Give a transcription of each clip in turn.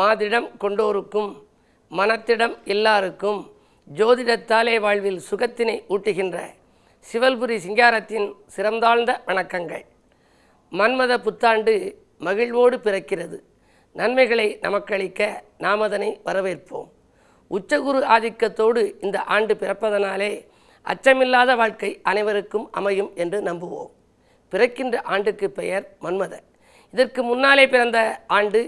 மாதிடம் கொண்டோருக்கும் மனத்திடம் எல்லாருக்கும் ஜோதிடத்தாலே வாழ்வில் சுகத்தினை ஊட்டுகின்ற சிவல்புரி சிங்காரத்தின் சிறந்தாழ்ந்த வணக்கங்கள். மன்மத புத்தாண்டு மகிழ்வோடு பிறக்கிறது. நன்மைகளை நமக்களிக்க நாம் அதனை வரவேற்போம். உச்சகுரு ஆதிக்கத்தோடு இந்த ஆண்டு பிறப்பதனாலே அச்சமில்லாத வாழ்க்கை அனைவருக்கும் அமையும் என்று நம்புவோம். பிறக்கின்ற ஆண்டுக்கு பெயர் மன்மத. இதற்கு முன்னாலே பிறந்த ஆண்டு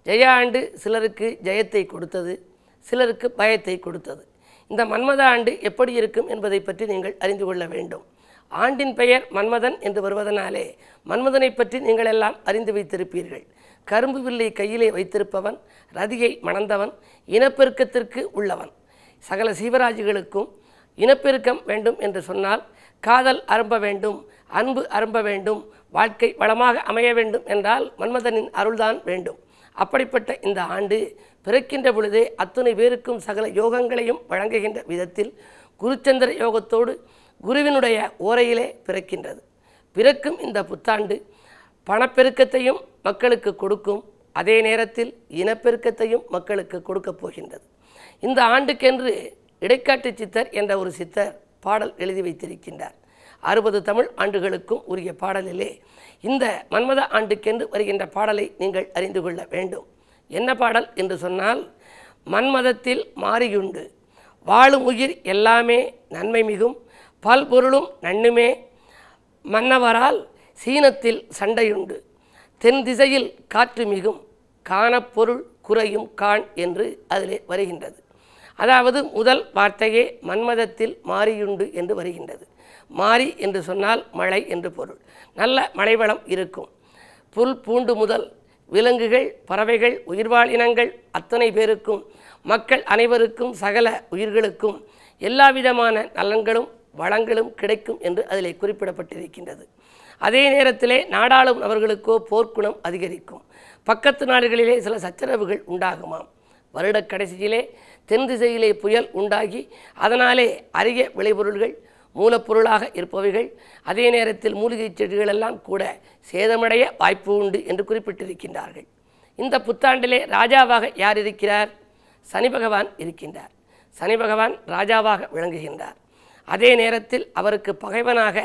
ஜெய ஆண்டு சிலருக்கு ஜெயத்தை கொடுத்தது, சிலருக்கு பயத்தை கொடுத்தது. இந்த மன்மத ஆண்டு எப்படி இருக்கும் என்பதை பற்றி நீங்கள் அறிந்து கொள்ள வேண்டும். ஆண்டின் பெயர் மன்மதன் என்று வருவதனாலே மன்மதனை பற்றி நீங்கள் எல்லாம் அறிந்து வைத்திருப்பீர்கள். கரும்பு வில்லை கையிலே வைத்திருப்பவன், ரதியை மணந்தவன், இனப்பெருக்கத்திற்கு உள்ளவன். சகல சீவராஜிகளுக்கும் இனப்பெருக்கம் வேண்டும் என்று சொன்னால் காதல் அரும்ப வேண்டும், அன்பு அரும்ப வேண்டும், வாழ்க்கை வளமாக அமைய வேண்டும் என்றால் மன்மதனின் அருள்தான் வேண்டும். அப்படிப்பட்ட இந்த ஆண்டு பிறக்கின்ற பொழுதே அத்துணை பேருக்கும் சகல யோகங்களையும் வழங்குகின்ற விதத்தில் குருச்சந்திர யோகத்தோடு குருவினுடைய ஓரையிலே பிறக்கின்றது. பிறக்கும் இந்த புத்தாண்டு பணப்பெருக்கத்தையும் மக்களுக்கு கொடுக்கும், அதே நேரத்தில் இனப்பெருக்கத்தையும் மக்களுக்கு கொடுக்கப் போகின்றது. இந்த ஆண்டுக்கென்று இடைக்காட்டு சித்தர் என்ற ஒரு சித்தர் பாடல் எழுதி வைத்திருக்கின்றார். 60 தமிழ் ஆண்டுகளுக்கும் உரிய பாடலிலே இந்த மன்மத ஆண்டுக்கென்று வருகின்ற பாடலை நீங்கள் அறிந்து கொள்ள வேண்டும். என்ன பாடல் என்று சொன்னால், மன்மதத்தில் மாறியுண்டு வாழும் உயிர் எல்லாமே நன்மை மிகும், பல்பொருளும் நன்னுமே மன்னவரால் சீனத்தில் சண்டையுண்டு, தென் திசையில் காற்று மிகும் காணப்பொருள் குறையும் காண் என்று அதிலே வருகின்றது. அதாவது முதல் வார்த்தையே மன்மதத்தில் மாறியுண்டு என்று வருகின்றது. மாறி என்று சொன்னால் மழை என்று பொருள். நல்ல மழைவளம் இருக்கும். புல் பூண்டு முதல் விலங்குகள், பறவைகள், உயிர்வாழ் இனங்கள் அத்தனை பேருக்கும், மக்கள் அனைவருக்கும், சகல உயிர்களுக்கும் எல்லா விதமான நலன்களும் வளங்களும் கிடைக்கும் என்று அதிலே குறிப்பிடப்பட்டிருக்கின்றது. அதே நேரத்திலே நாடாளும் நபர்களுக்கோ போர்க்குணம் அதிகரிக்கும். பக்கத்து நாடுகளிலே சில சச்சரவுகள் உண்டாகுமாம். வருட கடைசியிலே தென் திசையிலே புயல் உண்டாகி அதனாலே அரிய விளைபொருள்கள் மூலப்பொருளாக இருப்பவைகள், அதே நேரத்தில் மூலிகை செடிகள் எல்லாம் கூட சேதமடைய வாய்ப்பு உண்டு என்று குறிப்பிட்டிருக்கின்றார்கள். இந்த புத்தாண்டிலே ராஜாவாக யார் இருக்கிறார்? சனி பகவான் இருக்கின்றார். சனி பகவான் ராஜாவாக விளங்குகின்றார். அதே நேரத்தில் அவருக்கு பகைவனாக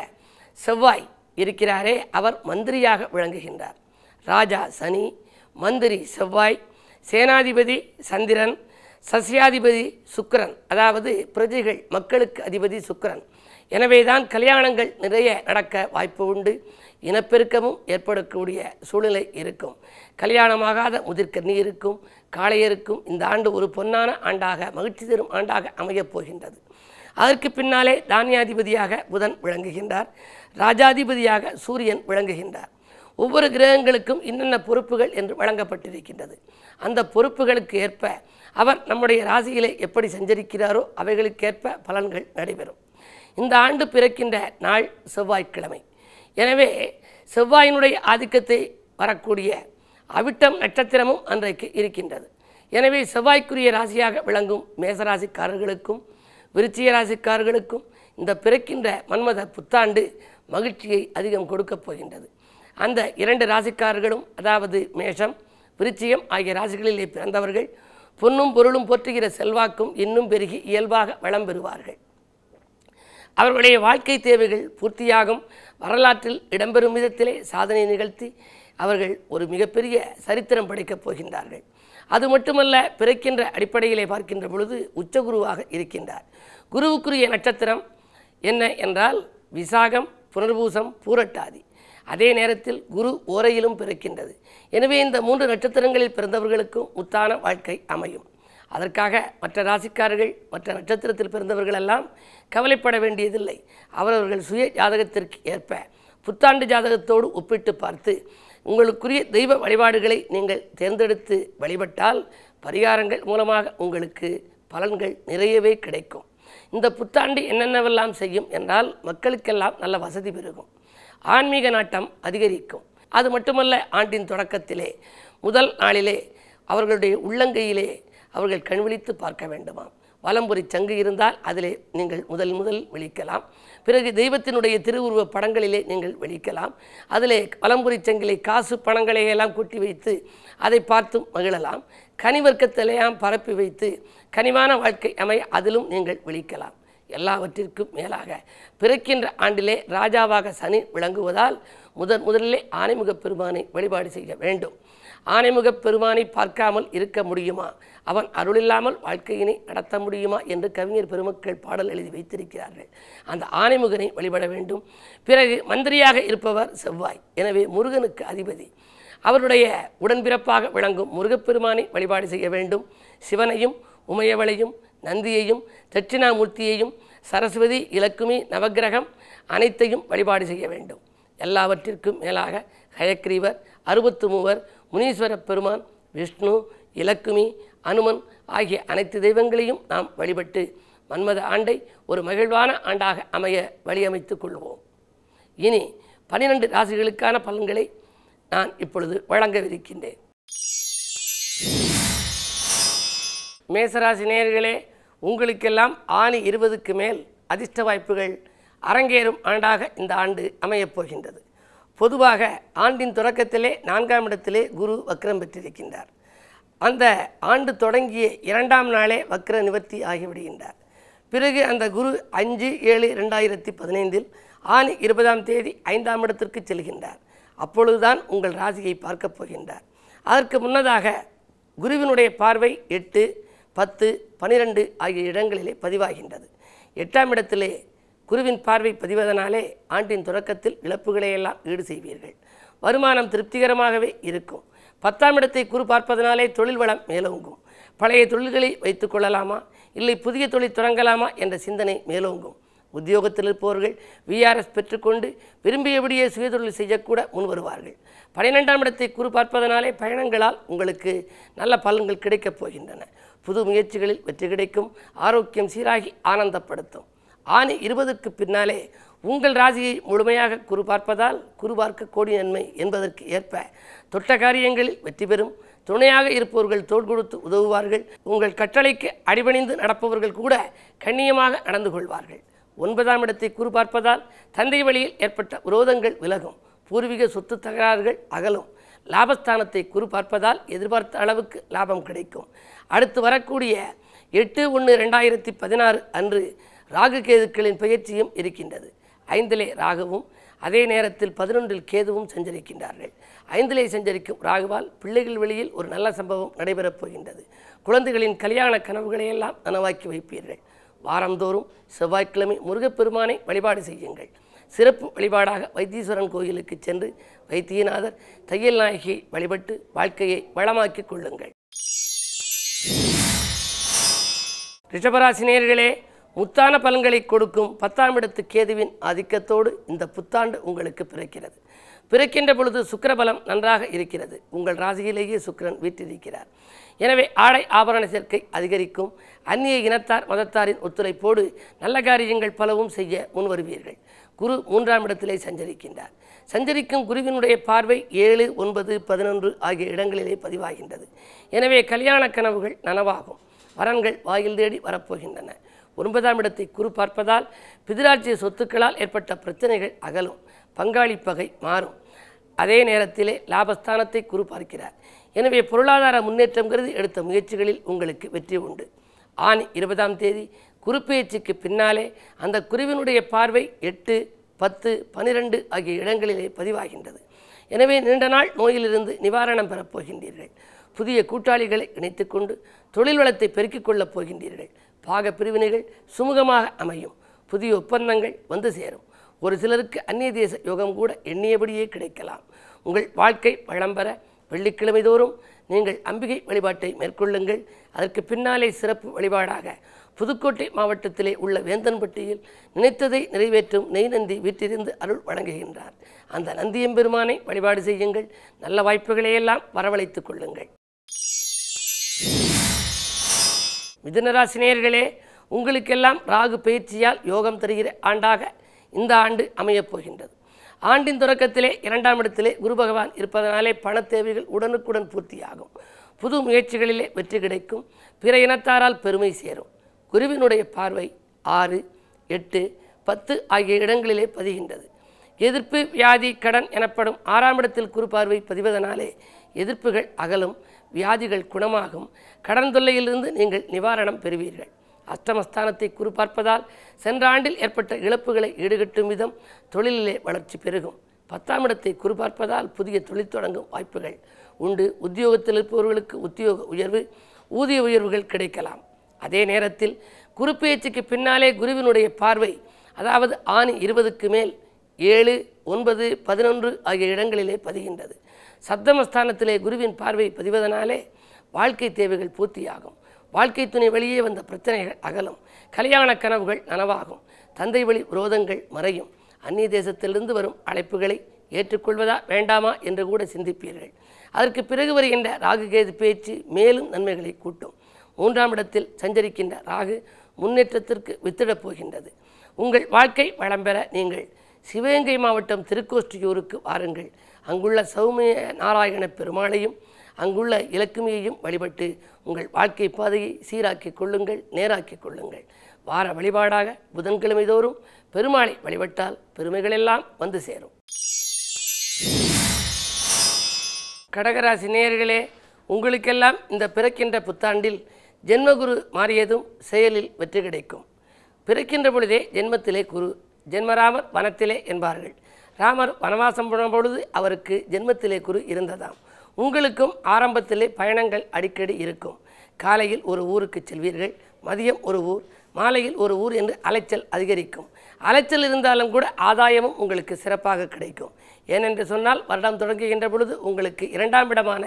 செவ்வாய் இருக்கிறாரே, அவர் மந்திரியாக விளங்குகின்றார். ராஜா சனி, மந்திரி செவ்வாய், சேனாதிபதி சந்திரன், சசியாதிபதி சுக்கிரன், அதாவது பிரஜைகள் மக்களுக்கு அதிபதி சுக்கிரன். எனவேதான் கல்யாணங்கள் நிறைய நடக்க வாய்ப்பு உண்டு. இனப்பெருக்கமும் ஏற்படக்கூடிய சூழ்நிலை இருக்கும். கல்யாணமாகாத முதிர்கன்னி இருக்கும், காளையருக்கும் இந்த ஆண்டு ஒரு பொன்னான ஆண்டாக, மகிழ்ச்சி தரும் ஆண்டாக அமையப் போகின்றது. அதற்கு பின்னாலே தானியாதிபதியாக புதன் விளங்குகின்றார். ராஜாதிபதியாக சூரியன் விளங்குகின்றார். ஒவ்வொரு கிரகங்களுக்கும் இன்னென்ன பொறுப்புகள் என்று வழங்கப்பட்டிருக்கின்றது. அந்த பொறுப்புகளுக்கு ஏற்ப அவர் நம்முடைய ராசியிலே எப்படி சஞ்சரிக்கிறாரோ அவைகளுக்கேற்ப பலன்கள் நடைபெறும். இந்த ஆண்டு பிறக்கின்ற நாள் செவ்வாய்க்கிழமை. எனவே செவ்வாயினுடைய ஆதிக்கத்தை வரக்கூடிய அவிட்டம் நட்சத்திரமும் அன்றைக்கு இருக்கின்றது. எனவே செவ்வாய்க்குரிய ராசியாக விளங்கும் மேசராசிக்காரர்களுக்கும் விருச்சிக ராசிக்காரர்களுக்கும் இந்த பிறக்கின்ற மன்மத புத்தாண்டு மகிழ்ச்சியை அதிகம் கொடுக்கப் போகின்றது. அந்த 2 ராசிக்காரர்களும், அதாவது மேஷம் விருச்சிகம் ஆகிய ராசிகளிலே பிறந்தவர்கள் பொன்னும் பொருளும் போற்றுகிற செல்வாக்கும் இன்னும் பெருகி இயல்பாக வளம் பெறுவார்கள். அவர்களுடைய வாழ்க்கை தேவைகள் பூர்த்தியாகும். வரலாற்றில் இடம்பெறும் விதத்திலே சாதனை நிகழ்த்தி அவர்கள் ஒரு மிகப்பெரிய சரித்திரம் படைக்கப் போகின்றார்கள். அது மட்டுமல்ல, பிறக்கின்ற அடிப்படையிலே பார்க்கின்ற பொழுது உச்சகுருவாக இருக்கின்றார். குருவுக்குரிய நட்சத்திரம் என்ன என்றால் விசாகம், புனர்பூசம், பூரட்டாதி. அதே நேரத்தில் குரு ஓரையிலும் பிறக்கின்றது. எனவே இந்த 3 நட்சத்திரங்களில் பிறந்தவர்களுக்கும் முத்தான வாழ்க்கை அமையும். அதற்காக மற்ற ராசிக்காரர்கள், மற்ற நட்சத்திரத்தில் பிறந்தவர்களெல்லாம் கவலைப்பட வேண்டியதில்லை. அவரவர்கள் சுய ஜாதகத்திற்கு ஏற்ப புத்தாண்டு ஜாதகத்தோடு ஒப்பிட்டு பார்த்து உங்களுக்குரிய தெய்வ வழிபாடுகளை நீங்கள் தேர்ந்தெடுத்து வழிபட்டால் பரிகாரங்கள் மூலமாக உங்களுக்கு பலன்கள் நிறையவே கிடைக்கும். இந்த புத்தாண்டு என்னென்னவெல்லாம் செய்யும் என்றால், மக்களுக்கெல்லாம் நல்ல வசதி பெருகும், ஆன்மீக நாட்டம் அதிகரிக்கும். அது மட்டுமல்ல, ஆண்டின் தொடக்கத்திலே முதல் நாளிலே அவர்களுடைய உள்ளங்கையிலே அவர்கள் கண்விழித்து பார்க்க வேண்டுமாம். வலம்புரி சங்கு இருந்தால் அதிலே நீங்கள் முதல் விழிக்கலாம். பிறகு தெய்வத்தினுடைய திருவுருவ படங்களிலே நீங்கள் வெளிக்கலாம். அதிலே வலம்புரி சங்கிலே காசு பணங்களை எல்லாம் கொட்டி வைத்து அதை பார்த்து மகிழலாம். கனிவர்க்கத்திலேயாம் பரப்பி வைத்து கனிவான வாழ்க்கை அமைய அதிலும் நீங்கள் விழிக்கலாம். எல்லாவற்றிற்கும் மேலாக பிறக்கின்ற ஆண்டிலே ராஜாவாக சனி விளங்குவதால் முதலிலே ஆனைமுகப் பெருமானை வழிபாடு செய்ய வேண்டும். ஆனைமுகப் பெருமானை பார்க்காமல் இருக்க முடியுமா? அவன் அருளில்லாமல் வாழ்க்கையினை நடத்த முடியுமா என்று கவிஞர் பெருமக்கள் பாடல் எழுதி வைத்திருக்கிறார்கள். அந்த ஆனைமுகனை வழிபட வேண்டும். பிறகு மந்திரியாக இருப்பவர் செவ்வாய். எனவே முருகனுக்கு அதிபதி. அவருடைய உடன்பிறப்பாக விளங்கும் முருகப்பெருமானை வழிபாடு செய்ய வேண்டும். சிவனையும் உமையவளையும் நந்தியையும் தட்சிணாமூர்த்தியையும் சரஸ்வதி இலக்குமி நவக்கிரகம் அனைத்தையும் வழிபாடு செய்ய வேண்டும். எல்லாவற்றிற்கும் மேலாக ஹயக்ரீவர் 63 முனீஸ்வர பெருமான் விஷ்ணு இலக்குமி அனுமன் ஆகிய அனைத்து தெய்வங்களையும் நாம் வழிபட்டு மன்மத ஆண்டை ஒரு மகிழ்வான ஆண்டாக அமைய வழியமைத்துக் கொள்வோம். இனி 12 ராசிகளுக்கான பலன்களை நான் இப்பொழுது வழங்கவிருக்கின்றேன். மேசராசி நேயர்களே, உங்களுக்கெல்லாம் ஆனி 20க்கு மேல் அதிர்ஷ்ட வாய்ப்புகள் அரங்கேறும் ஆண்டாக இந்த ஆண்டு அமையப் போகின்றது. பொதுவாக ஆண்டின் தொடக்கத்திலே 4ஆம் இடத்திலே குரு வக்ரம் பெற்றிருக்கின்றார். அந்த ஆண்டு தொடங்கிய 2ஆம் நாளே வக்ர நிவர்த்தி ஆகிவிடுகின்றார். பிறகு அந்த குரு 5/7/2015 ஆனி 20ஆம் தேதி 5ஆம் இடத்திற்கு செல்கின்றார். அப்பொழுதுதான் உங்கள் ராசியை பார்க்கப் போகின்றார். அதற்கு முன்னதாக குருவினுடைய பார்வை 8, 10, 12 ஆகிய இடங்களிலே பதிவாகின்றது. 8ஆம் இடத்திலே குருவின் பார்வை பதிவதனாலே ஆண்டின் தொடக்கத்தில் இழப்புகளை எல்லாம் ஈடு செய்வீர்கள். வருமானம் திருப்திகரமாகவே இருக்கும். 10ஆம் இடத்தை குரு பார்ப்பதனாலே தொழில் வளம் மேலோங்கும். பழைய தொழில்களை வைத்துக் கொள்ளலாமா இல்லை புதிய தொழில் தொடங்கலாமா என்ற சிந்தனை மேலோங்கும். உத்தியோகத்தில் இருப்பவர்கள் விஆர்எஸ் பெற்றுக்கொண்டு விரும்பியபடியே சுயதொழில் செய்யக்கூட முன் வருவார்கள். 12ஆம் இடத்தை குரு பார்ப்பதனாலே பயணங்களால் உங்களுக்கு நல்ல பலன்கள் கிடைக்கப் போகின்றன. புது முயற்சிகளில் வெற்றி கிடைக்கும். ஆரோக்கியம் சீராகி ஆனந்தப்படுத்தும். ஆனி 20க்கு பின்னாலே உங்கள் ராசியை முழுமையாக குரு பார்ப்பதால் குரு பார்க்க கோடி நன்மை என்பதற்கு ஏற்ப தொட்ட காரியங்களில் வெற்றி பெறும். துணையாக இருப்பவர்கள் தோள் கொடுத்து உதவுவார்கள். உங்கள் கட்டளைக்கு அடிபணிந்து நடப்பவர்கள் கூட கண்ணியமாக நடந்து கொள்வார்கள். 9ஆம் இடத்தை குரு பார்ப்பதால் தந்தை வழியில் ஏற்பட்ட விரோதங்கள் விலகும். பூர்வீக சொத்து தகராறுகள் அகலும். லாபஸ்தானத்தை குரு பார்ப்பதால் எதிர்பார்த்த அளவுக்கு லாபம் கிடைக்கும். அடுத்து வரக்கூடிய 8/1/2016 அன்று ராகு கேதுக்களின் பயிற்சியும் இருக்கின்றது. 5லே ராகுவும் அதே நேரத்தில் 11இல் கேதுவும் சஞ்சரிக்கின்றார்கள். 5லே சஞ்சரிக்கும் ராகுவால் பிள்ளைகள் வெளியில் ஒரு நல்ல சம்பவம் நடைபெறப் போகின்றது. குழந்தைகளின் கல்யாண கனவுகளையெல்லாம் நனவாக்கி வைப்பீர்கள். வாரந்தோறும் செவ்வாய்க்கிழமை முருகப்பெருமானை வழிபாடு செய்யுங்கள். சிறப்பு வழிபாடாக வைத்தீஸ்வரன் கோயிலுக்கு சென்று வைத்தியநாதர் தையல் நாயகியை வழிபட்டு வாழ்க்கையை வளமாக்கிக் கொள்ளுங்கள். ரிஷபராசினியர்களே, முத்தான பலன்களை கொடுக்கும் 10ஆம் இடத்து கேதுவின் ஆதிக்கத்தோடு இந்த புத்தாண்டு உங்களுக்கு பிறக்கிறது. பிறக்கின்ற பொழுது சுக்கிரபலம் நன்றாக இருக்கிறது. உங்கள் ராசியிலேயே சுக்கிரன் வீற்றிருக்கிறார். எனவே ஆடை ஆபரண சேர்க்கை அதிகரிக்கும். அந்நிய இனத்தார் மதத்தாரின் ஒத்துழைப்போடு நல்ல காரியங்கள் பலவும் செய்ய முன்வருவீர்கள். குரு 3ஆம் இடத்திலே சஞ்சரிக்கின்றார். சஞ்சரிக்கும் குருவினுடைய பார்வை 7, 9, 11 ஆகிய இடங்களிலே பதிவாகின்றது. எனவே கல்யாண கனவுகள் நனவாகும். வரன்கள் வாயில் தேடி வரப்போகின்றன. 9ஆம் இடத்தை குரு பார்ப்பதால் பிதிராட்சிய சொத்துக்களால் ஏற்பட்ட பிரச்சனைகள் அகலும். பங்காளி பகை மாறும். அதே நேரத்திலே லாபஸ்தானத்தை குரு பார்க்கிறார். எனவே பொருளாதார முன்னேற்றங்கிறது எடுத்த முயற்சிகளில் உங்களுக்கு வெற்றி உண்டு. ஆனி 20ஆம் தேதி குரு பெயர்ச்சிக்கு பின்னாலே அந்த குருவினுடைய பார்வை 8, 10, 12 ஆகிய இடங்களிலே பதிவாகின்றது. எனவே நீண்ட நாள் நோயிலிருந்து நிவாரணம் பெறப்போகின்றீர்கள். புதிய கூட்டாளிகளை இணைத்துக்கொண்டு தொழில் வளத்தை பெருக்கிக் கொள்ளப் போகின்றீர்கள். பாக பிரிவினைகள் சுமூகமாக அமையும். புதிய ஒப்பந்தங்கள் வந்து சேரும். ஒரு சிலருக்கு அந்நிய தேச யோகம் கூட எண்ணியபடியே கிடைக்கலாம். உங்கள் வாழ்க்கை வளம் பெற வெள்ளிக்கிழமை தோறும் நீங்கள் அம்பிகை வழிபாட்டை மேற்கொள்ளுங்கள். அதற்கு பின்னாலே சிறப்பு வழிபாடாக புதுக்கோட்டை மாவட்டத்திலே உள்ள வேந்தன்பட்டியில் நினைத்ததை நிறைவேற்றும் நெய் நந்தி வீட்டிலிருந்து அருள் வழங்குகின்றார். அந்த நந்தியம்பெருமானை வழிபாடு செய்யுங்கள். நல்ல வாய்ப்புகளையெல்லாம் வரவழைத்துக் கொள்ளுங்கள். மிதுனராசினியர்களே, உங்களுக்கெல்லாம் ராகு பயிற்சியால் யோகம் தருகிற ஆண்டாக இந்த ஆண்டு அமையப் போகின்றது. ஆண்டின் தொடக்கத்திலே 2ஆம் இடத்திலே குரு பகவான் இருப்பதனாலே பண தேவைகள் உடனுக்குடன் பூர்த்தியாகும். புது முயற்சிகளிலே வெற்றி கிடைக்கும். பிற இனத்தாரால் பெருமை சேரும். குருவினுடைய பார்வை 6, 8, 10 ஆகிய இடங்களிலே பதிகின்றது. எதிர்ப்பு, வியாதி, கடன் எனப்படும் 6ஆம் இடத்தில் குரு பார்வை பதிவதனாலே எதிர்ப்புகள் அகலும், வியாதிகள் குணமாகும், கடன் தொல்லையிலிருந்து நீங்கள் நிவாரணம் பெறுவீர்கள். அஷ்டமஸ்தானத்தை குரு பார்ப்பதால் சென்ற ஆண்டில் ஏற்பட்ட இழப்புகளை ஈடுகட்டும் விதம் தொழிலிலே வளர்ச்சி பெருகும். 10ஆம் இடத்தை குரு பார்ப்பதால் புதிய தொழில் தொடங்கும் வாய்ப்புகள் உண்டு. உத்தியோகத்தில் இருப்பவர்களுக்கு உத்தியோக உயர்வு, ஊதிய உயர்வுகள் கிடைக்கலாம். அதே நேரத்தில் குரு பெயர்ச்சிக்கு பின்னாலே குருவினுடைய பார்வை, அதாவது ஆணி 20க்கு மேல் 7, 9, 11 ஆகிய இடங்களிலே பதிகின்றது. சப்தமஸ்தானத்திலே குருவின் பார்வை பதிவதனாலே வாழ்க்கை தேவைகள் பூர்த்தியாகும். வாழ்க்கை துணை வெளியே வந்த பிரச்சனைகள் அகலும், கல்யாண கனவுகள் நனவாகும், தந்தை வழி விரோதங்கள் மறையும். அந்நிய தேசத்திலிருந்து வரும் அழைப்புகளை ஏற்றுக்கொள்வதா வேண்டாமா என்று கூட சிந்திப்பீர்கள். அதற்கு பிறகு வருகின்ற ராகு கேது பேச்சு மேலும் நன்மைகளை கூட்டும். 3ஆம் இடத்தில் சஞ்சரிக்கின்ற ராகு முன்னேற்றத்திற்கு வித்திடப் போகின்றது. உங்கள் வாழ்க்கை வளம் பெற நீங்கள் சிவகங்கை மாவட்டம் திருக்கோஷ்டியூருக்கு வாருங்கள். அங்குள்ள சௌமிய நாராயண பெருமாளையும் அங்குள்ள இலக்குமியையும் வழிபட்டு உங்கள் வாழ்க்கை பாதையை சீராக்கிக் கொள்ளுங்கள், நேராக்கிக் கொள்ளுங்கள். வார வழிபாடாக புதன்கிழமை தோறும் பெருமாளை வழிபட்டால் பெருமைகளெல்லாம் வந்து சேரும். கடகராசி நேயர்களே, உங்களுக்கெல்லாம் இந்த பிறக்கின்ற புத்தாண்டில் ஜென்மகுரு மாறியதும் செயலில் வெற்றி கிடைக்கும். பிறக்கின்ற பொழுதே ஜென்மத்திலே குரு, ஜென்மராமர் வனத்திலே என்பார்கள். ராமர் வனவாசம் போன பொழுது அவருக்கு ஜென்மத்திலே குரு இருந்ததாம். உங்களுக்கும் ஆரம்பத்திலே பயணங்கள் அடிக்கடி இருக்கும். காலையில் ஒரு ஊருக்கு செல்வீர்கள், மதியம் ஒரு ஊர், மாலையில் ஒரு ஊர் என்று அலைச்சல் அதிகரிக்கும். அலைச்சல் இருந்தாலும் கூட ஆதாயமும் உங்களுக்கு சிறப்பாக கிடைக்கும். ஏனென்று சொன்னால் வருடம் தொடங்குகின்ற பொழுது உங்களுக்கு 2ஆம் இடமான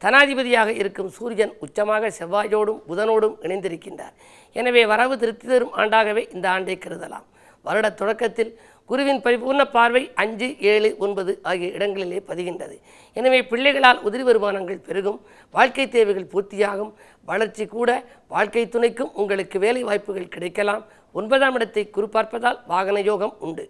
தனாதிபதியாக இருக்கும் சூரியன் உச்சமாக செவ்வாயோடும் புதனோடும் இணைந்திருக்கின்றார். எனவே வரவு திருப்தி தரும் ஆண்டாகவே இந்த ஆண்டை கருதலாம். வருட தொடக்கத்தில் குருவின் பரிபூர்ண பார்வை 5, 7, 9 ஆகிய இடங்களிலே பதிகின்றது. எனவே பிள்ளைகளால் உதிரி வருமானங்கள் பெருகும், வாழ்க்கை தேவைகள் பூர்த்தியாகும், வளர்ச்சி கூட, வாழ்க்கை துணைக்கும் உங்களுக்கு வேலை வாய்ப்புகள் கிடைக்கலாம். 9ஆம் இடத்தை குரு பார்ப்பதால் வாகன யோகம் உண்டு.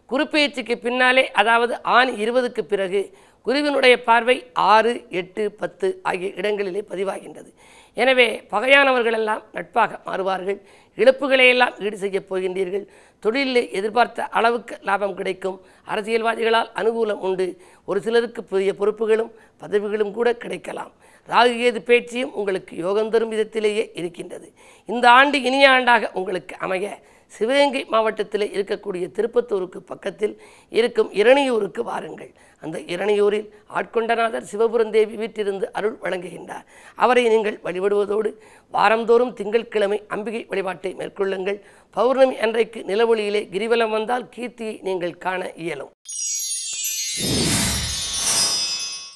குரு பெயர்ச்சிக்கு பின்னாலே, அதாவது ஆணி 20க்கு பிறகு குருவினுடைய பார்வை 6, 8, 10 ஆகிய இடங்களிலே பதிவாகின்றது. எனவே பகையானவர்களெல்லாம் நட்பாக மாறுவார்கள். இழப்புகளையெல்லாம் ஈடு செய்யப் போகின்றீர்கள். தொழிலிலே எதிர்பார்த்த அளவுக்கு லாபம் கிடைக்கும். அரசியல்வாதிகளால் அனுகூலம் உண்டு. ஒரு சிலருக்கு புதிய பொறுப்புகளும் பதவிகளும் கூட கிடைக்கலாம். ராகு கேது பேச்சியும் உங்களுக்கு யோகம் தரும் விதத்திலேயே இருக்கின்றது. இந்த ஆண்டு இனிய ஆண்டாக உங்களுக்கு அமைய சிவகங்கை மாவட்டத்தில் இருக்கக்கூடிய திருப்பத்தூருக்கு பக்கத்தில் இருக்கும் இரணியூருக்கு வாருங்கள். அந்த இரணியூரில் ஆட்கொண்டநாதர் சிவபுரந்தேவி வீட்டிலிருந்து அருள் வழங்குகின்றார். அவரை நீங்கள் வழிபடுவதோடு வாரந்தோறும் திங்கட்கிழமை அம்பிகை வழிபாட்டை மேற்கொள்ளுங்கள். பௌர்ணமி அன்றைக்கு நிலவொளியிலே கிரிவலம் வந்தால் கீர்த்தியை நீங்கள் காண இயலும்.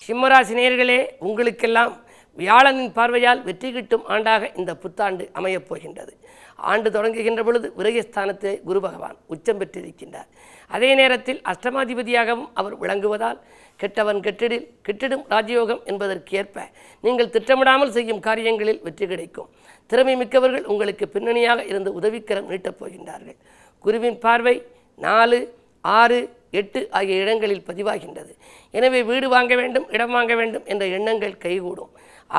சிம்மராசி நேயர்களே, உங்களுக்கெல்லாம் வியாழனின் பார்வையால் வெற்றி கிட்டும் ஆண்டாக இந்த புத்தாண்டு அமையப் போகின்றது. ஆண்டு தொடங்குகின்ற பொழுது விரயஸ்தானத்தை குரு பகவான் உச்சம் பெற்றிருக்கின்றார். அதே நேரத்தில் அஷ்டமாதிபதியாகவும் அவர் விளங்குவதால் கெட்டவன் கெட்டிடில் கிட்டிடும் ராஜயோகம் என்பதற்கு ஏற்ப நீங்கள் திட்டமிடாமல் செய்யும் காரியங்களில் வெற்றி கிடைக்கும். திறமை மிக்கவர்கள் உங்களுக்கு பின்னணியாக இருந்து உதவிக்கரம் நீட்டப் போகின்றார்கள். குருவின் பார்வை 4, 6, 8 ஆகிய இடங்களில் பதிவாகின்றது. எனவே வீடு வாங்க வேண்டும், இடம் வாங்க வேண்டும் என்ற எண்ணங்கள் கைகூடும்.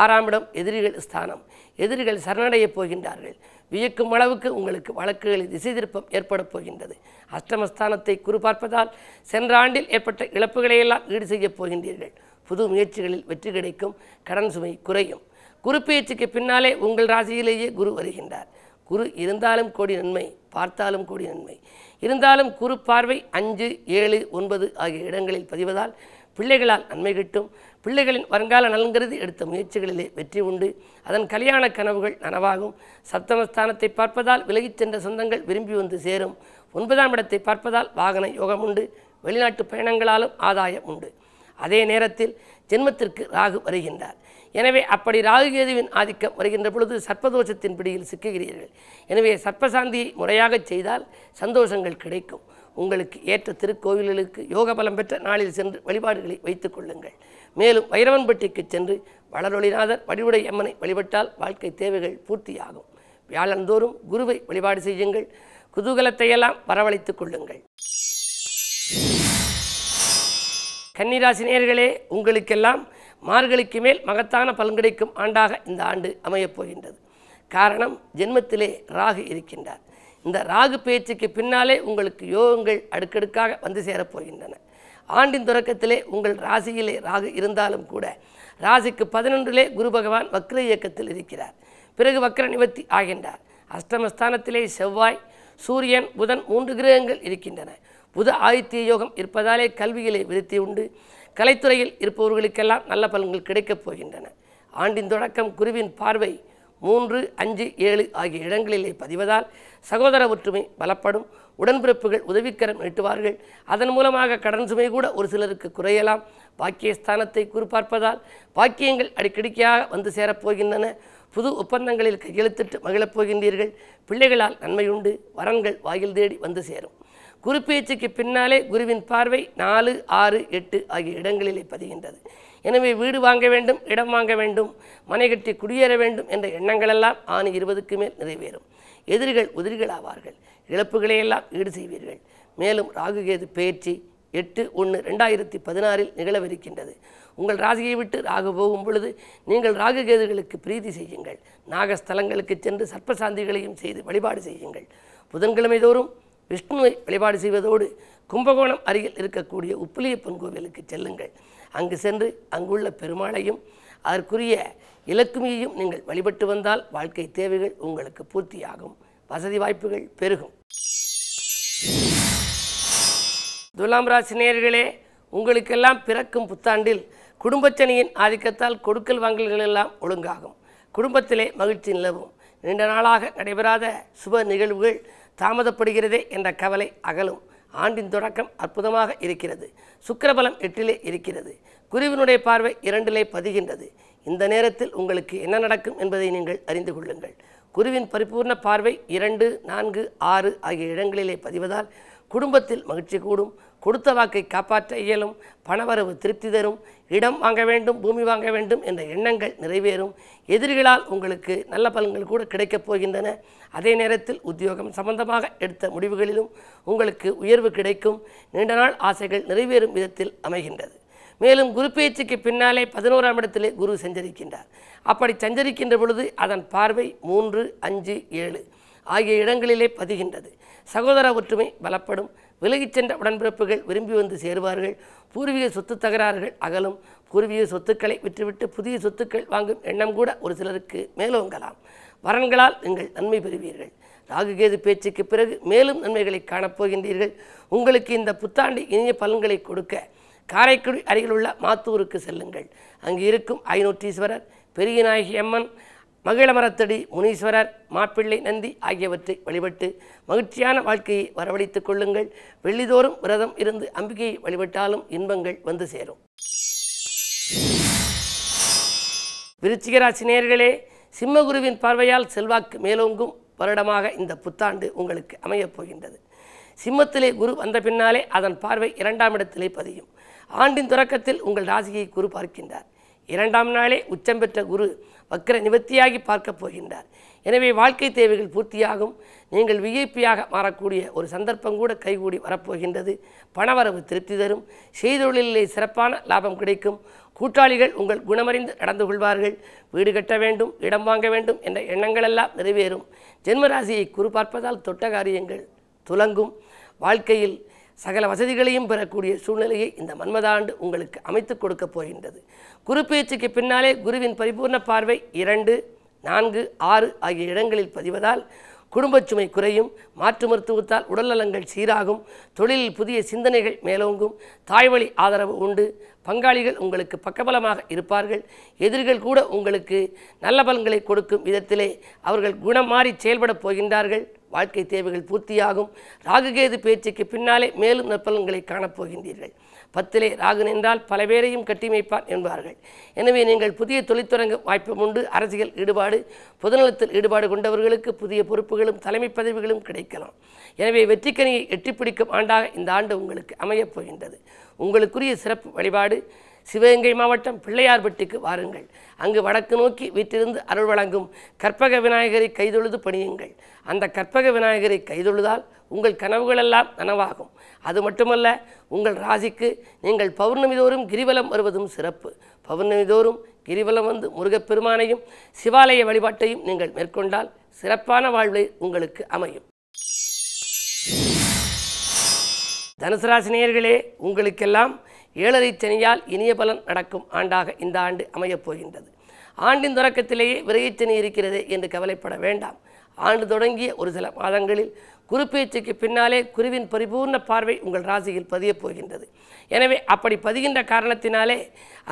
6ஆம் இடம் எதிரிகள் ஸ்தானம். எதிரிகள் சரணடையப் போகின்றார்கள். வியக்கும் அளவுக்கு உங்களுக்கு வழக்குகளில் திசை திருப்பம் ஏற்பட போகின்றது. அஷ்டமஸ்தானத்தை குரு பார்ப்பதால் சென்ற ஆண்டில் ஏற்பட்ட இழப்புகளையெல்லாம் ஈடு செய்யப் போகின்றீர்கள். புது முயற்சிகளில் வெற்றி கிடைக்கும். கடன் சுமை குறையும். குரு பெயர்ச்சிக்கு பின்னாலே உங்கள் ராசியிலேயே குரு வருகின்றார். குரு இருந்தாலும் கோடி நன்மை, பார்த்தாலும் கோடி நன்மை. இருந்தாலும் குரு பார்வை 5, 7, 9 ஆகிய இடங்களில் பதிவதால் பிள்ளைகளால் நன்மை கிட்டும். பிள்ளைகளின் வருங்கால நலன்கருதி எடுத்த முயற்சிகளிலே வெற்றி உண்டு. அதன் கல்யாண கனவுகள் நனவாகும். சப்தமஸ்தானத்தை பார்ப்பதால் விலகிச் சென்ற சொந்தங்கள் விரும்பி வந்து சேரும். 9ஆம் இடத்தை பார்ப்பதால் வாகன யோகம் உண்டு. வெளிநாட்டு பயணங்களாலும் ஆதாயம் உண்டு. அதே நேரத்தில் ஜென்மத்திற்கு ராகு வருகின்றார். எனவே அப்படி ராகு கேதுவின் ஆதிக்கம் வருகின்ற பொழுது சர்ப்பதோஷத்தின் பிடியில் சிக்குகிறீர்கள். எனவே சர்ப்பசாந்தியை முறையாக செய்தால் சந்தோஷங்கள் கிடைக்கும். உங்களுக்கு ஏற்ற திருக்கோவில்களுக்கு யோக பலம் பெற்ற நாளில் சென்று வழிபாடுகளை வைத்துக் கொள்ளுங்கள். மேலும் வைரவன்பட்டிக்கு சென்று வளரொளிநாதர் வடிவுடை அம்மனை வழிபட்டால் வாழ்க்கை தேவைகள் பூர்த்தியாகும். வியாழந்தோறும் குருவை வழிபாடு செய்யுங்கள். குதூகலத்தையெல்லாம் வரவழைத்துக் கொள்ளுங்கள். கன்னிராசி நேயர்களே, உங்களுக்கெல்லாம் மார்கழிக்கு மேல் மகத்தான பலன் கிடைக்கும் ஆண்டாக இந்த ஆண்டு அமையப் போகின்றது. காரணம் ஜென்மத்திலே ராகு இருக்கின்றார். இந்த ராகு பேச்சுக்கு பின்னாலே உங்களுக்கு யோகங்கள் அடுக்கடுக்காக வந்து சேரப்போகின்றன. ஆண்டின் தொடக்கத்திலே உங்கள் ராசியிலே ராகு இருந்தாலும் கூட ராசிக்கு 11 குரு பகவான் வக்ர இயக்கத்தில் இருக்கிறார். பிறகு வக்ர நிவர்த்தி ஆகின்றார். அஷ்டமஸ்தானத்திலே செவ்வாய், சூரியன், புதன் 3 கிரகங்கள் இருக்கின்றன. புத ஆதித்ய யோகம் இருப்பதாலே கல்வியிலே விருத்தி உண்டு. கலைத்துறையில் இருப்பவர்களுக்கெல்லாம் நல்ல பலன்கள் கிடைக்கப் போகின்றன. ஆண்டின் தொடக்கம் குருவின் பார்வை 3, 5, 7 ஆகிய இடங்களிலே பதிவதால் சகோதர ஒற்றுமை பலப்படும். உடன்பிறப்புகள் உதவிக்கரம் நீட்டுவார்கள். அதன் மூலமாக கடன் சுமை கூட ஒரு சிலருக்கு குறையலாம். பாக்கியஸ்தானத்தை குரு பார்ப்பதால் பாக்கியங்கள் அடிக்கடிக்காக வந்து சேரப்போகின்றன. புது ஒப்பந்தங்களில் கையெழுத்திட்டு மகிழப் போகின்றீர்கள். பிள்ளைகளால் நன்மையுண்டு. வரன்கள் வாயில் தேடி வந்து சேரும். குரு பேச்சுக்கு பின்னாலே குருவின் பார்வை 4, 6, 8 ஆகிய இடங்களிலே பதிகின்றது. எனவே வீடு வாங்க வேண்டும், இடம் வாங்க வேண்டும், மனை கட்டி குடியேற வேண்டும் என்ற எண்ணங்களெல்லாம் ஆணி 20க்கு மேல் நிறைவேறும். எதிரிகள் உதிரிகள் ஆவார்கள். இழப்புகளையெல்லாம் ஈடு செய்வீர்கள். மேலும் ராகுகேது பெயர்ச்சி 8/1/2016 நிகழவிருக்கின்றது. உங்கள் ராசியை விட்டு ராகு போகும் பொழுது நீங்கள் ராகுகேதுகளுக்கு பிரீதி செய்யுங்கள். நாகஸ்தலங்களுக்கு சென்று சர்ப்பசாந்திகளையும் செய்து வழிபாடு செய்யுங்கள். புதன்கிழமை தோறும் விஷ்ணுவை வழிபாடு செய்வதோடு கும்பகோணம் அருகில் இருக்கக்கூடிய உப்பிலியப்பன் கோவிலுக்கு செல்லுங்கள். அங்கு சென்று அங்குள்ள பெருமாளையும் அதற்குரிய இலக்குமியையும் நீங்கள் வழிபட்டு வந்தால் வாழ்க்கை தேவைகள் உங்களுக்கு பூர்த்தியாகும். வசதி வாய்ப்புகள் பெருகும். துலாம் ராசி நேயர்களே, உங்களுக்கெல்லாம் பிறக்கும் புத்தாண்டில் குடும்பச்சனியின் ஆதிக்கத்தால் கொடுக்கல் வாங்கல்கள் எல்லாம் ஒழுங்காகும். குடும்பத்திலே மகிழ்ச்சி நிலவும். நீண்ட நாளாக நடைபெறாத சுப நிகழ்வுகள் தாமதப்படுகிறதே என்ற கவலை அகலும். ஆண்டின் தொடக்கம் அற்புதமாக இருக்கிறது. சுக்கிரபலம் 8 இருக்கிறது. குருவினுடைய பார்வை 2 பதிகின்றது. இந்த நேரத்தில் உங்களுக்கு என்ன நடக்கும் என்பதை நீங்கள் அறிந்து கொள்ளுங்கள். குருவின் பரிபூர்ண பார்வை 2, 4, 6 ஆகிய இடங்களிலே பதிவதால் குடும்பத்தில் மகிழ்ச்சி கூடும். கொடுத்த வாக்கை காப்பாற்ற இயலும். பணவரவு திருப்தி தரும். இடம் வாங்க வேண்டும், பூமி வாங்க வேண்டும் என்ற எண்ணங்கள் நிறைவேறும். எதிரிகளால் உங்களுக்கு நல்ல பலன்கள் கூட கிடைக்கப் போகின்றன. அதே நேரத்தில் உத்தியோகம் சம்பந்தமாக எடுத்த முடிவுகளிலும் உங்களுக்கு உயர்வு கிடைக்கும். நீண்ட நாள் ஆசைகள் நிறைவேறும் விதத்தில் அமைகின்றது. மேலும் குரு பேச்சுக்கு பின்னாலே 11ஆம் இடத்திலே குரு சஞ்சரிக்கின்றார். அப்படி சஞ்சரிக்கின்ற பொழுது அதன் பார்வை 3, 5, 7 ஆகிய இடங்களிலே பதிகின்றது. சகோதர ஒற்றுமை பலப்படும். விலகிச் சென்ற உடன்பிறப்புகள் விரும்பி வந்து சேருவார்கள். பூர்வீக சொத்து தகராறுகள் அகலும். பூர்வீக சொத்துக்களை விற்றுவிட்டு புதிய சொத்துக்கள் வாங்கும் எண்ணம் கூட ஒரு சிலருக்கு மேலோங்கலாம். வரன்களால் நீங்கள் நன்மை பெறுவீர்கள். ராகுகேது பேச்சுக்கு பிறகு மேலும் நன்மைகளை காணப்போகின்றீர்கள். உங்களுக்கு இந்த புத்தாண்டு இனிய பலன்களை கொடுக்க காரைக்குடி அருகிலுள்ள மாத்தூருக்கு செல்லுங்கள். அங்கு இருக்கும் ஐநூற்றீஸ்வரர், பெரியநாயகி அம்மன், மகிழமரத்தடி முனீஸ்வரர், மாப்பிள்ளை நந்தி ஆகியவற்றை வழிபட்டு மகிழ்ச்சியான வாழ்க்கையை வரவழைத்துக் கொள்ளுங்கள். வெள்ளிதோறும் விரதம் இருந்து அம்பிகையை வழிபட்டாலும் இன்பங்கள் வந்து சேரும். விருச்சிக ராசி நேயர்களே, சிம்மகுருவின் பார்வையால் செல்வாக்கு மேலோங்கும் வருடமாக இந்த புத்தாண்டு உங்களுக்கு அமையப் போகின்றது. சிம்மத்திலே குரு வந்த பின்னாலே அதன் பார்வை 2ஆம் இடத்திலே பதியும். ஆண்டின் தொடக்கத்தில் உங்கள் ராசியை குரு பார்க்கின்றார். 2ஆம் நாளே உச்சம் பெற்ற குரு வக்ர நிவர்த்தியாகி பார்க்கப் போகின்றார். எனவே வாழ்க்கை தேவைகள் பூர்த்தியாகும். நீங்கள் விஐபியாக மாறக்கூடிய ஒரு சந்தர்ப்பம் கூட கைகூடி வரப்போகின்றது. பணவரவு திருப்தி தரும். செய்தொழிலே சிறப்பான லாபம் கிடைக்கும். கூட்டாளிகள் உங்கள் குணமறிந்து நடந்து கொள்வார்கள். வீடு கட்ட வேண்டும், இடம் வாங்க வேண்டும் என்ற எண்ணங்களெல்லாம் நிறைவேறும். ஜென்மராசியை குரு பார்ப்பதால் தொட்ட காரியங்கள் துலங்கும். வாழ்க்கையில் சகல வசதிகளையும் பெறக்கூடிய சூழ்நிலையை இந்த மன்மதாண்டு உங்களுக்கு அமைத்து கொடுக்க போகின்றது. குரு பேச்சுக்கு பின்னாலே குருவின் பரிபூர்ண பார்வை 2, 4, 6 ஆகிய இடங்களில் பதிவதால் குடும்பச் சுமை குறையும். மாற்று மருத்துவத்தால் உடல்நலங்கள் சீராகும். தொழிலில் புதிய சிந்தனைகள் மேலோங்கும். தாய்வழி ஆதரவு உண்டு. பங்காளிகள் உங்களுக்கு பக்கபலமாக இருப்பார்கள். எதிரிகள் கூட உங்களுக்கு நல்ல பலன்களை கொடுக்கும் விதத்திலே அவர்கள் குணம் மாறி செயல்பட போகின்றார்கள். வாழ்க்கை தேவைகள் பூர்த்தியாகும். ராகுகேது பேச்சுக்கு பின்னாலே மேலும் நற்பலன்களை காணப்போகின்றீர்கள். 10 ராகு நின்றால் பல பேரையும் கட்டிமைப்பார் என்பார்கள். எனவே நீங்கள் புதிய தொழிற்துறங்க வாய்ப்பும் உண்டு. அரசியல் ஈடுபாடு, பொதுநலத்தில் ஈடுபாடு கொண்டவர்களுக்கு புதிய பொறுப்புகளும் தலைமை பதவிகளும் கிடைக்கலாம். எனவே வெற்றிக்கனியை எட்டிப்பிடிக்கும் ஆண்டாக இந்த ஆண்டு உங்களுக்கு அமையப் போகின்றது. உங்களுக்குரிய சிறப்பு வழிபாடு சிவகங்கை மாவட்டம் பிள்ளையார்பட்டிக்கு வாருங்கள். அங்கு வடக்கு நோக்கி வீட்டிலிருந்து அருள் வழங்கும் கற்பக விநாயகரை கைதொழுது பணியுங்கள். அந்த கற்பக விநாயகரை கைதொழுதால் உங்கள் கனவுகளெல்லாம் நனவாகும். அது மட்டுமல்ல, உங்கள் ராசிக்கு நீங்கள் பௌர்ணமி தோறும் கிரிவலம் வருவதும் சிறப்பு. பௌர்ணமி தோறும் கிரிவலம் வந்து முருகப்பெருமானையும் சிவாலய வழிபாட்டையும் நீங்கள் மேற்கொண்டால் சிறப்பான வாழ்வை உங்களுக்கு அமையும். தனுசு ராசி நேயர்களே, உங்களுக்கெல்லாம் 7.5 சனியால் இனிய பலன் நடக்கும் ஆண்டாக இந்த ஆண்டு அமையப் போகின்றது. ஆண்டின் தொடக்கத்திலேயே விரைச்சனி இருக்கிறது என்று கவலைப்பட வேண்டாம். ஆண்டு தொடங்கிய ஒரு சில மாதங்களில் குரு பேச்சுக்கு பின்னாலே குருவின் பரிபூர்ண பார்வை உங்கள் ராசியில் பதியப் போகின்றது. எனவே அப்படி பதிகின்ற காரணத்தினாலே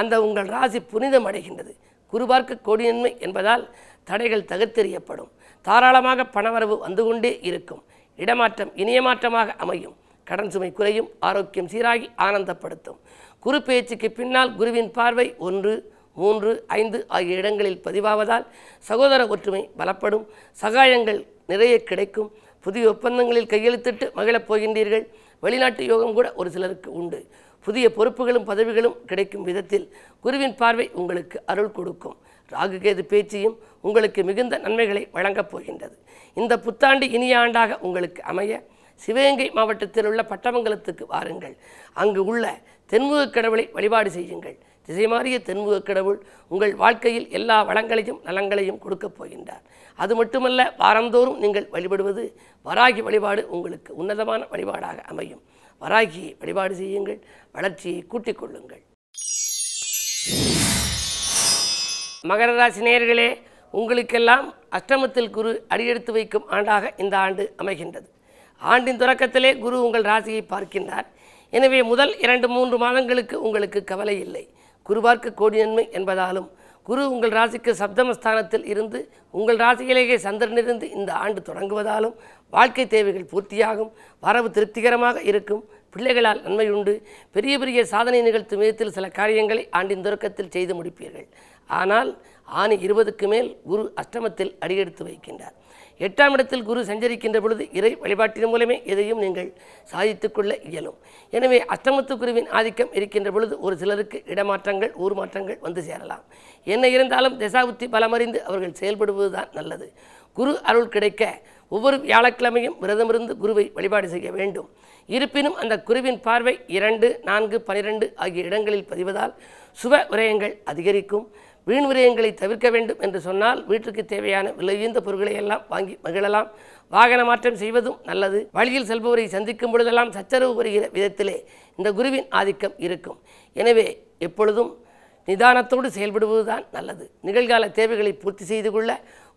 அந்த உங்கள் ராசி புனிதம் அடைகின்றது. குரு பார்க்க கோடி நன்மை என்பதால் தடைகள் தகர்த்தெறியப்படும். தாராளமாக பணவரவு வந்து கொண்டே இருக்கும். இடமாற்றம் இனிய மாற்றமாக அமையும். கடன் சுமை குறையும். ஆரோக்கியம் சீராகி ஆனந்தப்படுத்தும். குரு பேச்சுக்கு பின்னால் குருவின் பார்வை 1, 3, 5 ஆகிய இடங்களில் பதிவாவதால் சகோதர ஒற்றுமை பலப்படும். சகாயங்கள் நிறைய கிடைக்கும். புதிய ஒப்பந்தங்களில் கையெழுத்திட்டு மகிழப் போகின்றீர்கள். வெளிநாட்டு யோகம் கூட ஒரு சிலருக்கு உண்டு. புதிய பொறுப்புகளும் பதவிகளும் கிடைக்கும் விதத்தில் குருவின் பார்வை உங்களுக்கு அருள் கொடுக்கும். ராகுகேது பேச்சியும் உங்களுக்கு மிகுந்த நன்மைகளை வழங்கப் போகின்றது. இந்த புத்தாண்டு இனிய ஆண்டாக உங்களுக்கு அமைய சிவகங்கை மாவட்டத்தில் உள்ள பட்டமங்கலத்துக்கு வாருங்கள். அங்கு உள்ள தென்முகக் கடவுளை வழிபாடு செய்யுங்கள். திசை மாறிய தென்முகக் கடவுள் உங்கள் வாழ்க்கையில் எல்லா வளங்களையும் நலங்களையும் கொடுக்கப் போகின்றார். அது மட்டுமல்ல, வாரந்தோறும் நீங்கள் வழிபடுவது வராகி வழிபாடு உங்களுக்கு உன்னதமான வழிபாடாக அமையும். வராகியை வழிபாடு செய்யுங்கள். வளர்ச்சியை கூட்டிக் கொள்ளுங்கள். மகர ராசி நேயர்களே, உங்களுக்கெல்லாம் அஷ்டமத்தில் குரு அடியெடுத்து வைக்கும் ஆண்டாக இந்த ஆண்டு அமைகின்றது. ஆண்டின் தொடக்கத்திலே குரு உங்கள் ராசியை பார்க்கின்றார். எனவே முதல் 2-3 மாதங்களுக்கு உங்களுக்கு கவலை இல்லை. குரு பார்க்க கோடி நன்மை என்பதாலும் குரு உங்கள் ராசிக்கு சப்தமஸ்தானத்தில் இருந்து உங்கள் ராசியிலேயே சந்திரனிருந்து இந்த ஆண்டு தொடங்குவதாலும் வாழ்க்கை தேவைகள் பூர்த்தியாகும். வரவு திருப்திகரமாக இருக்கும். பிள்ளைகளால் நன்மை உண்டு. பெரிய பெரிய சாதனை நிகழ்த்தும் விதத்தில் சில காரியங்களை ஆண்டின் தொடக்கத்தில் செய்து முடிப்பீர்கள். ஆனால் ஆணி 20க்கு மேல் குரு அஷ்டமத்தில் அடியெடுத்து வைக்கின்றார். 8ஆம் இடத்தில் குரு சஞ்சரிக்கின்ற பொழுது இறை வழிபாட்டின் மூலமே எதையும் நீங்கள் சாதித்துக் கொள்ள இயலும். எனவே அஷ்டமத்து குருவின் ஆதிக்கம் இருக்கின்ற பொழுது ஒரு சிலருக்கு இடமாற்றங்கள் ஊர் மாற்றங்கள் வந்து சேரலாம். என்ன இருந்தாலும் திசாபுத்தி பலமறிந்து அவர்கள் செயல்படுவதுதான் நல்லது. குரு அருள் கிடைக்க ஒவ்வொரு வியாழக்கிழமையும் விரதமிருந்து குருவை வழிபாடு செய்ய வேண்டும். இருப்பினும் அந்த குருவின் பார்வை 2, 4, 12 ஆகிய இடங்களில் பதிவதால் சுப விரயங்கள் அதிகரிக்கும். வீண் விரயங்களை தவிர்க்க வேண்டும் என்று சொன்னால் வீட்டுக்கு தேவையான விலையுந்த பொருட்களை எல்லாம் வாங்கி மகிழலாம். வாகன மாற்றம் செய்வதும் நல்லது. வழியில் செல்பவரை சந்திக்கும் பொழுதெல்லாம் சச்சரவு வருகிற விதத்திலே இந்த குருவின் ஆதிக்கம் இருக்கும். எனவே எப்பொழுதும் நிதானத்தோடு செயல்படுவதுதான் நல்லது. நிகழ்கால தேவைகளை பூர்த்தி செய்து கொள்ள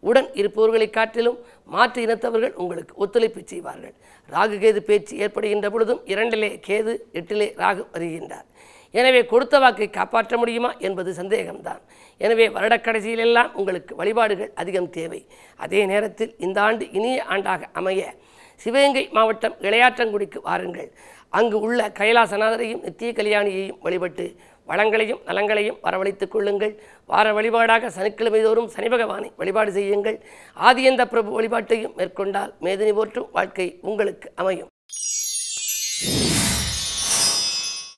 உடன் இருப்பவர்களை காட்டிலும் மாற்று இனத்தவர்கள் உங்களுக்கு ஒத்துழைப்பு செய்வார்கள். ராகு கேது பேச்சு ஏற்படுகின்ற பொழுதும் 2லே கேது 8லே ராகு வருகின்றார். எனவே கொடுத்த வாக்கை காப்பாற்ற முடியுமா என்பது சந்தேகம்தான். எனவே வருடக்கடைசியிலெல்லாம் உங்களுக்கு வழிபாடுகள் அதிகம் தேவை. அதே நேரத்தில் இந்த ஆண்டு இனிய ஆண்டாக அமைய சிவகங்கை மாவட்டம் இளையாற்றங்குடிக்கு வாருங்கள். அங்கு உள்ள கைலாசநாதரையும் நித்திய கல்யாணியையும் வழிபட்டு வளங்களையும் நலங்களையும் வரவழைத்துக் கொள்ளுங்கள். வார வழிபாடாக சனிக்கிழமை தோறும் சனி பகவானை வழிபாடு செய்யுங்கள். ஆதியந்த பிரபு வழிபாட்டையும் மேற்கொண்டால் மேதினி போற்றும் வாழ்க்கை உங்களுக்கு அமையும்.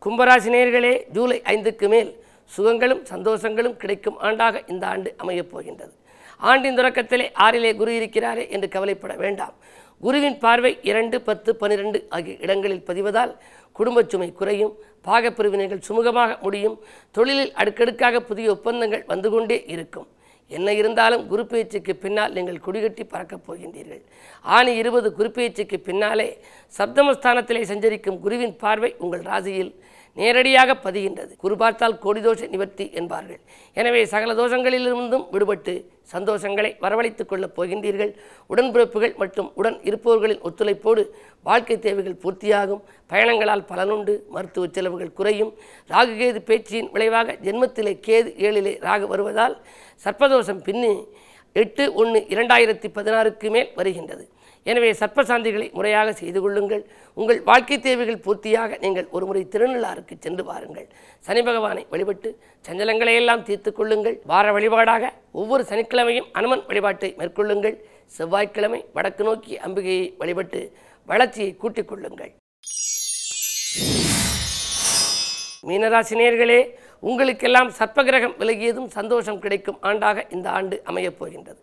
கும்பராசி நேயர்களே, ஜூலை 5க்கு மேல் சுகங்களும் சந்தோஷங்களும் கிடைக்கும் ஆண்டாக இந்த ஆண்டு அமையப் போகின்றது. ஆண்டின் தொடக்கத்திலே 6லே குரு இருக்கிறாரே என்று கவலைப்பட வேண்டாம். குருவின் பார்வை 2, 10, 12 ஆகிய இடங்களில் பதிவதால் குடும்பச் சுமை குறையும். பாகப்பிரிவினைகள் சுமூகமாக முடியும். தொழிலில் அடுக்கடுக்காக புதிய ஒப்பந்தங்கள் வந்து கொண்டே இருக்கும். என்ன இருந்தாலும் குரு பேச்சுக்கு பின்னால் நீங்கள் கொடிகட்டி பறக்கப் போகின்றீர்கள். ஆணி 20 குரு பேச்சுக்கு பின்னாலே சப்தமஸ்தானத்திலே சஞ்சரிக்கும் குருவின் பார்வை உங்கள் ராசியில் நேரடியாக பதிகின்றது. குரு பார்த்தால் கோடி தோஷ நிவர்த்தி என்பார்கள். எனவே சகல தோஷங்களிலிருந்தும் விடுபட்டு சந்தோஷங்களை வரவழைத்துக் கொள்ளப் போகின்றீர்கள். உடன்பிறப்புகள் மற்றும் உடன் இருப்பவர்களின் ஒத்துழைப்போடு வாழ்க்கை தேவைகள் பூர்த்தியாகும். பயணங்களால் பலனுண்டு. மருத்துவ செலவுகள் குறையும். ராகு கேது பேச்சின் விளைவாக ஜென்மத்திலே கேது 7லே ராகு வருவதால் சர்ப்பதோஷம் பின்னி 8/1/2016க்கு மேல் வருகின்றது. எனவே சர்ப்பசாந்திகளை முறையாக செய்து கொள்ளுங்கள். உங்கள் வாழ்க்கை தேவைகள் பூர்த்தியாக நீங்கள் ஒருமுறை திருநள்ளாறுக்கு சென்று வாருங்கள். சனி பகவானை வழிபட்டு சஞ்சலங்களை எல்லாம் தீர்த்து கொள்ளுங்கள். வார வழிபாடாக ஒவ்வொரு சனிக்கிழமையும் அனுமன் வழிபாட்டை மேற்கொள்ளுங்கள். செவ்வாய்க்கிழமை வடக்கு நோக்கி அம்பிகையை வழிபட்டு வளர்ச்சியை கூட்டிக் கொள்ளுங்கள். மீனராசி நேயர்களே, உங்களுக்கெல்லாம் சர்ப்பகிரகம் விலகியதும் சந்தோஷம் கிடைக்கும் ஆண்டாக இந்த ஆண்டு அமையப் போகின்றது.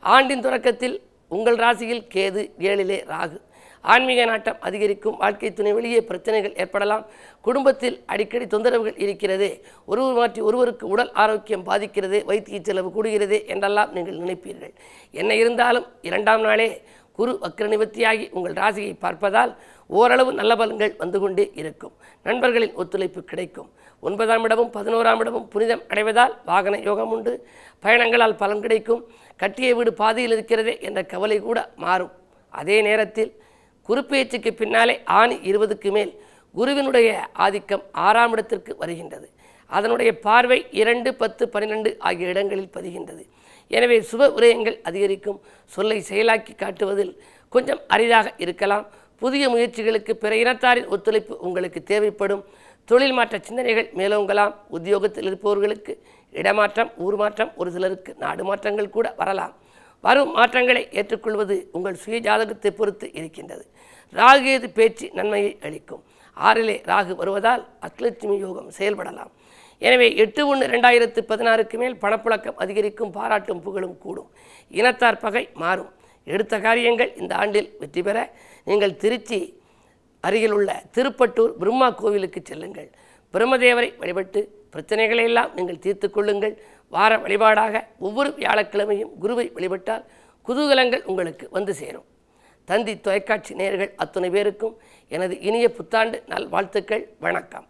ஆண்டின் தொடக்கத்தில் உங்கள் ராசியில் கேது 7லே ராகு. ஆன்மீக நாட்டம் அதிகரிக்கும். வாழ்க்கை துணை வெளியே பிரச்சனைகள் ஏற்படலாம். குடும்பத்தில் அடிக்கடி தொந்தரவுகள் இருக்கிறது. ஒருவர் மாற்றி ஒருவருக்கு உடல் ஆரோக்கியம் பாதிக்கிறது, வைத்திய செலவு கூடுகிறது என்றெல்லாம் நீங்கள் நினைப்பீர்கள். என்ன இருந்தாலும் 2ஆம் நாளே குரு வக்ர நிவர்த்தியாகி உங்கள் ராசியை பார்ப்பதால் ஓரளவு நல்ல பலன்கள் வந்து கொண்டே இருக்கும். நண்பர்களின் ஒத்துழைப்பு கிடைக்கும். 9ஆம் இடமும் 11ஆம் இடமும் புனிதம் அடைவதால் வாகன யோகம் உண்டு. பயணங்களால் பலன் கிடைக்கும். கட்டிய வீடு பாதியில் இருக்கிறதே என்ற கவலை கூட மாறும். அதே நேரத்தில் குருப்பெயர்ச்சிக்கு பின்னாலே ஆணி 20க்கு மேல் குருவினுடைய ஆதிக்கம் 6ஆம் இடத்திற்கு வருகின்றது. அதனுடைய பார்வை 2, 10, 12 ஆகிய இடங்களில் பதிகின்றது. எனவே சுப விரயங்கள் அதிகரிக்கும். சொல்லை செயலாக்கி காட்டுவதில் கொஞ்சம் அரிதாக இருக்கலாம். புதிய முயற்சிகளுக்கு பிற இனத்தாரின் ஒத்துழைப்பு உங்களுக்கு தேவைப்படும். தொழில் மாற்ற சிந்தனைகள் மேலோங்கலாம். உத்தியோகத்தில் இருப்பவர்களுக்கு இடமாற்றம், ஊர் மாற்றம், ஒரு சிலருக்கு நாடு மாற்றங்கள் கூட வரலாம். வரும் மாற்றங்களை ஏற்றுக்கொள்வது உங்கள் சுய ஜாதகத்தை பொறுத்து இருக்கின்றது. ராகுகேது பேச்சு நன்மையை அளிக்கும். 6லே ராகு வருவதால் அஷ்டலட்சுமி யோகம் செயல்படலாம். எனவே 8/1/2016க்கு மேல் பணப்புழக்கம் அதிகரிக்கும். பாராட்டும் புகழும் கூடும். இனத்தார் பகை மாறும். எடுத்த காரியங்கள் இந்த ஆண்டில் வெற்றி பெற நீங்கள் திருச்சி அருகில் உள்ள திருப்பட்டூர் பிரம்மா கோவிலுக்கு செல்லுங்கள். பிரம்மதேவரை வழிபட்டு பிரச்சனைகளை எல்லாம் நீங்கள் தீர்த்து கொள்ளுங்கள். வார வழிபாடாக ஒவ்வொரு வியாழக்கிழமையும் குருவை வழிபட்டால் குதூகலங்கள் உங்களுக்கு வந்து சேரும். தந்தி தொலைக்காட்சி நேயர்கள் அத்தனை பேருக்கும் எனது இனிய புத்தாண்டு நல் வாழ்த்துக்கள். வணக்கம்.